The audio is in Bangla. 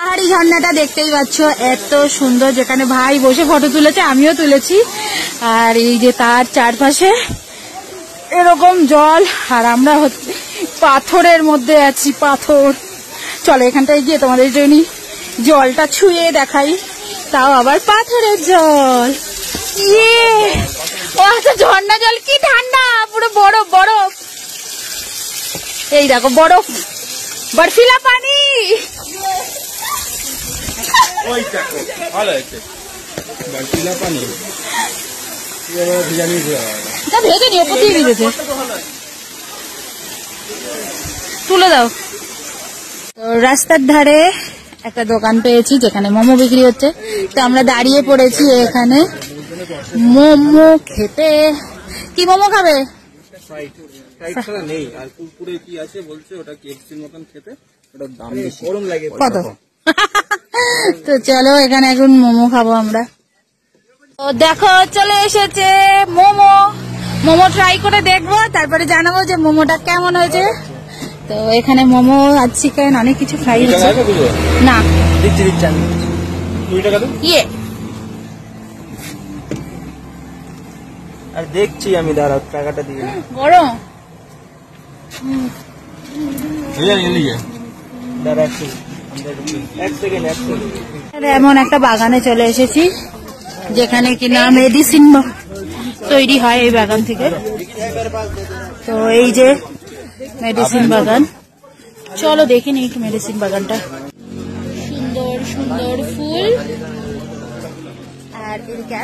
পাহাড়ি ঝর্ণাটা দেখতেই পাচ্ছ, এত সুন্দর, যেখানে ভাই বসে ফটো তুলেছে, আমিও তুলেছি। আর এই যে তার চারপাশে এরকম জল, আর আমরা পাথরের মধ্যে আছি, পাথর। চলো এখানটায় গিয়ে তোমাদের জন্য জলটা ছুঁয়ে দেখাই, তাও আবার পাথরের জল। ইয়ে, ও আচ্ছা, ঝর্ণা জল কি ঠান্ডা, পুরো বরফ বরফ। এই দেখো বরফ, বরফিলা পানি। ভেজে নিও, কোথায় ভিজেছে, তুলে দাও। তো রাস্তার ধারে একটা দোকান পেয়েছি যেখানে মোমো বিক্রি হচ্ছে, তো আমরা দাঁড়িয়ে পড়েছি এখানে মোমো খেতে। কি মোমো খাবে? কত? তো চলো এখানে এখন মোমো খাবো আমরা। তো দেখো চলে এসেছে মোমো, মোমো ট্রাই করে দেখবো, তারপরে জানাবো যে মোমোটা কেমন হয়েছে। তো এখানে মোমো আর চিকেন অনেক কিছু ফ্রাই হচ্ছে। না ইয়ে আর দেখছি আমি, দাঁড়াও টাকাটা দিয়ে গরম। এমন একটা বাগানে চলে এসেছি যেখানে কিনা মেডিসিন তৈরি হয় এই বাগান থেকে। তো এই যে মেডিসিন বাগান, চলো দেখে নিই একটু মেডিসিন বাগানটা। সুন্দর সুন্দর ফুল, আর এদিকে